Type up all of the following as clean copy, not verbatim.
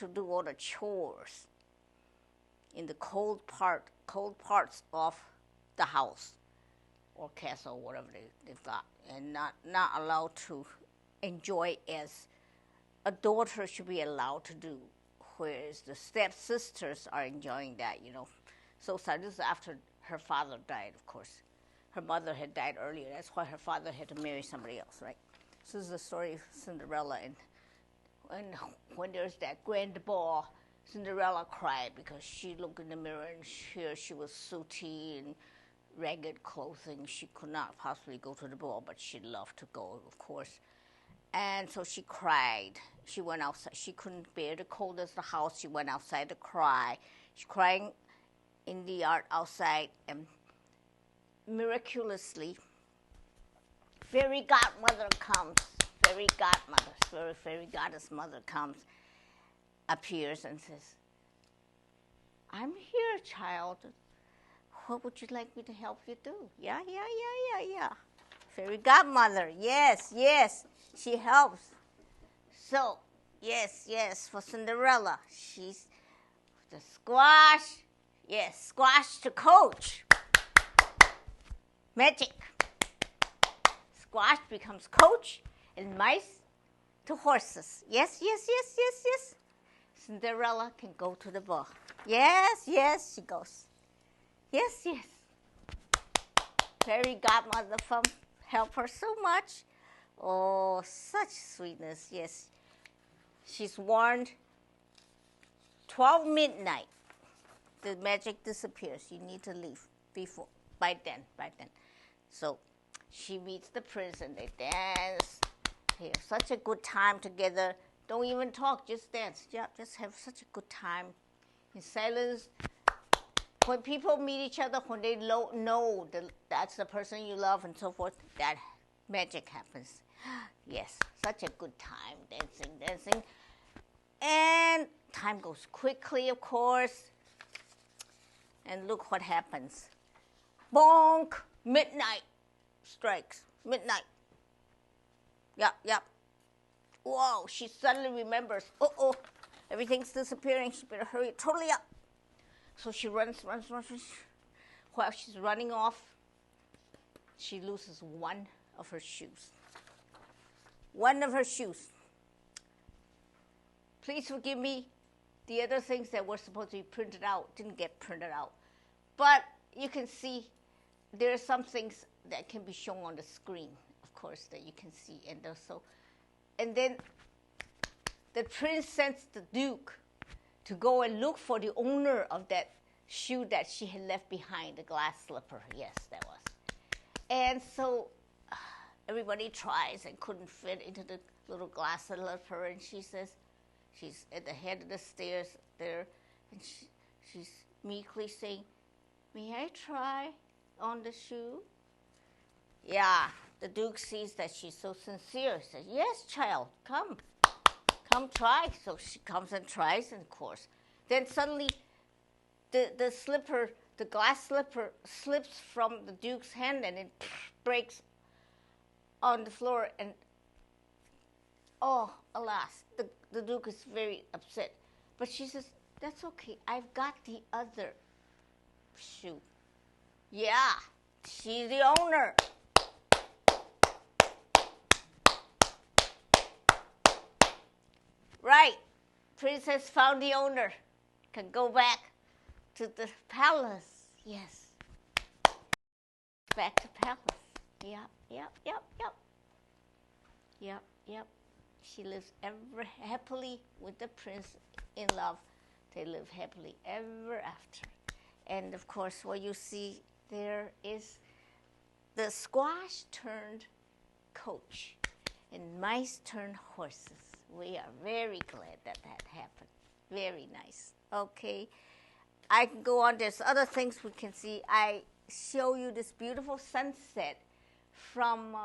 to do all the chores in the cold parts of the house or castle, whatever they've got, and not allowed to enjoy as a daughter should be allowed to do, whereas the stepsisters are enjoying that, So this is after her father died, of course. Her mother had died earlier. That's why her father had to marry somebody else, right? So this is the story of Cinderella. And when there's that grand ball, Cinderella cried because she looked in the mirror and here she was sooty and ragged clothing. She could not possibly go to the ball, but she loved to go, of course. And so she cried. She went outside. She couldn't bear the cold as the house. She went outside to cry. She's crying in the yard outside, and miraculously, fairy godmother comes. Fairy goddess mother comes, appears and says, "I'm here, child. What would you like me to help you do?" Yeah. Fairy godmother, yes, she helps. So, yes, for Cinderella, she's the squash to coach. Magic. Squash becomes coach, and mice to horses. Yes. Cinderella can go to the ball. Yes, she goes. Yes. Fairy godmother help her so much. Oh, such sweetness, yes. She's warned 12 midnight. The magic disappears. You need to leave by then. So she meets the prince and they dance. They have such a good time together. Don't even talk, just dance. Yeah, just have such a good time in silence. When people meet each other, when they know that's the person you love and so forth, that magic happens. Yes, such a good time, dancing. And time goes quickly, of course. And look what happens. Bonk! Midnight strikes. Midnight. Yep. Whoa, she suddenly remembers, everything's disappearing. She better hurry totally up. So she runs. While she's running off, she loses one of her shoes. Please forgive me. The other things that were supposed to be printed out didn't get printed out. But you can see there are some things that can be shown on the screen, of course, that you can see. And then the prince sends the duke to go and look for the owner of that shoe that she had left behind, the glass slipper. Yes, that was. And so everybody tries and couldn't fit into the little glass slipper. And she says, she's at the head of the stairs there, and she's meekly saying, "May I try on the shoe?" Yeah, the duke sees that she's so sincere. Says, "Yes, child, come try." So she comes and tries, and of course. Then suddenly the slipper, the glass slipper, slips from the duke's hand and it breaks on the floor. And oh, alas, the duke is very upset. But she says, "That's okay. I've got the other shoe." Yeah, she's the owner. Right. Princess found the owner. Can go back to the palace. Yes. Back to palace. Yep. She lives ever happily with the prince in love. They live happily ever after. And of course, what you see there is the squash turned coach and mice turned horses. We are very glad that happened. Very nice. Okay. I can go on. There's other things we can see. I show you this beautiful sunset from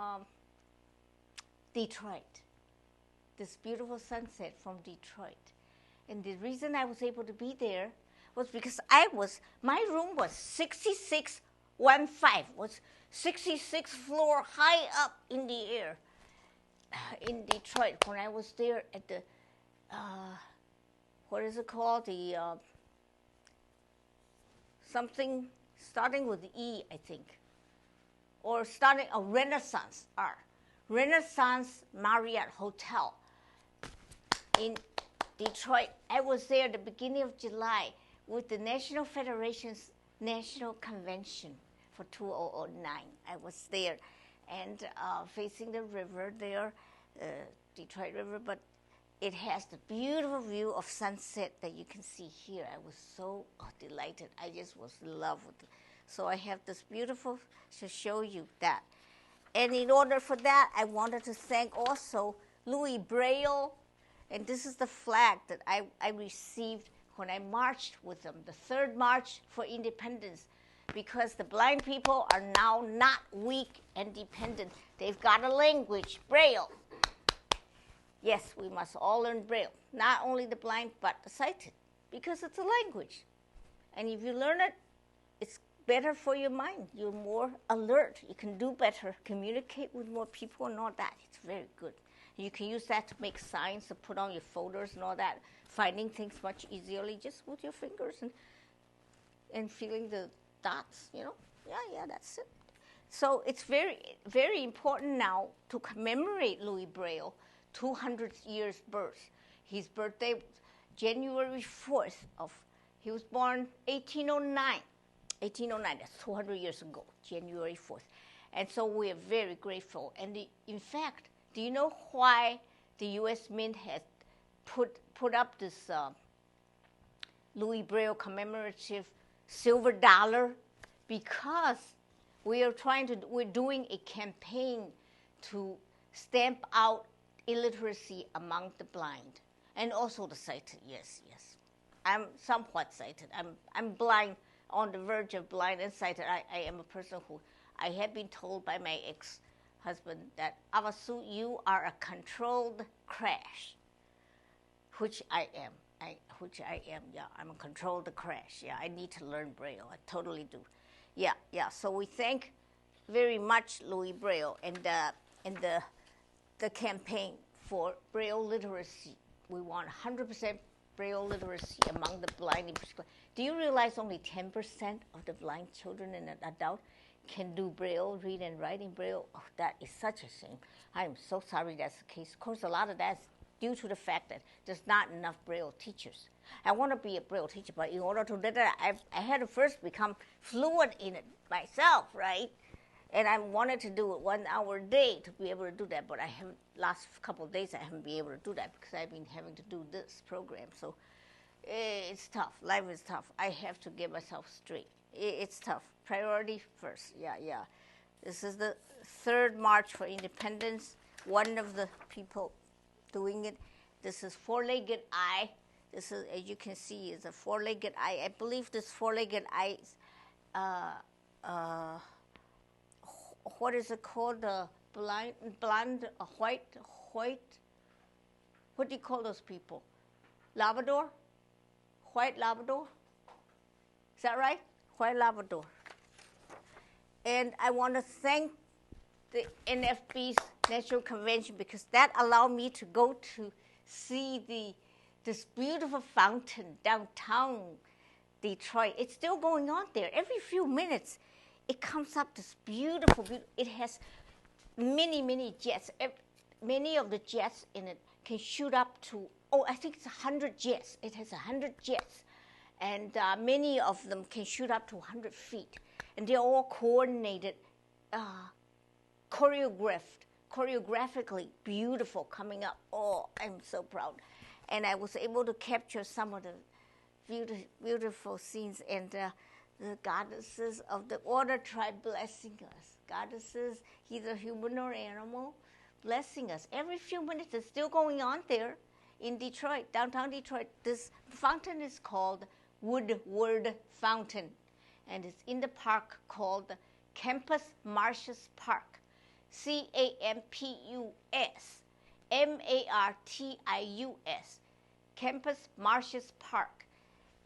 Detroit. This beautiful sunset from Detroit. And the reason I was able to be there was because my room was 6615, was 66th floor high up in the air in Detroit when I was there at the, what is it called? The something starting with E, I think, or starting a Renaissance R. Renaissance Marriott Hotel in Detroit. I was there at the beginning of July with the National Federation's National Convention for 2009. I was there and facing the river there, Detroit River, but it has the beautiful view of sunset that you can see here. I was so delighted. I just was in love with it. So I have this beautiful to show you that. And in order for that, I wanted to thank also Louis Braille. And this is the flag that I received when I marched with them, the third March for Independence, because the blind people are now not weak and dependent. They've got a language, Braille. Yes, we must all learn Braille, not only the blind, but the sighted, because it's a language. And if you learn it, it's better for your mind. You're more alert. You can do better, communicate with more people and all that. It's very good. You can use that to make signs, to put on your folders and all that, finding things much easily just with your fingers and feeling the dots, you know. Yeah, that's it. So it's very, very important now to commemorate Louis Braille, 200 years birth. His birthday, January 4th he was born 1809. 1809, that's 200 years ago, January 4th. And so we are very grateful. And in fact, do you know why the U.S. Mint has put up this Louis Braille commemorative silver dollar? Because we're doing a campaign to stamp out illiteracy among the blind and also the sighted. Yes. I'm somewhat sighted. I'm blind, on the verge of blind and sighted. I am a person who I have been told by my ex-husband that, Ava Su, you are a controlled crash, which I am. Yeah, I'm a controlled crash. Yeah, I need to learn Braille. I totally do. Yeah. So we thank very much Louis Braille and the campaign for Braille literacy. We want 100% Braille literacy among the blind in particular. Do you realize only 10% of the blind children and adult can do Braille, read and write in Braille? Oh, that is such a shame. I am so sorry that's the case. Of course, a lot of that's due to the fact that there's not enough Braille teachers. I want to be a Braille teacher, but in order to do that, I had to first become fluent in it myself, right? And I wanted to do it 1 hour a day to be able to do that, but last couple of days I haven't been able to do that because I've been having to do this program. So it's tough. Life is tough. I have to get myself straight. It's tough. Priority first. Yeah. This is the third March for Independence. One of the people doing it. This is four-legged eye. This is, as you can see, is a four-legged eye. I believe this four-legged eye is, what is it called? The blonde, white. What do you call those people? Labrador? White Labrador? Is that right? White Labrador. And I want to thank the NFB's National Convention because that allowed me to go to see this beautiful fountain downtown Detroit. It's still going on there. Every few minutes, it comes up this beautiful, it has many jets. Many of the jets in it can shoot up to, I think it's 100 jets. It has 100 jets. And many of them can shoot up to 100 feet. And they're all coordinated, choreographically beautiful coming up. Oh, I'm so proud. And I was able to capture some of the beautiful scenes and the goddesses of the water tribe blessing us. Goddesses, either human or animal, blessing us. Every few minutes, it's still going on there in Detroit, downtown Detroit. This fountain is called Woodward Fountain, and it's in the park called Campus Martius Park, CAMPUS, Campus Martius Park.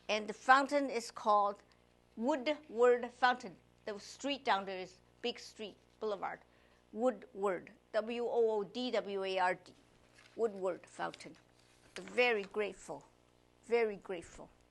And the fountain is called Woodward Fountain. The street down there is Big Street Boulevard. Woodward, WOODWARD, Woodward Fountain. Very grateful. Very grateful.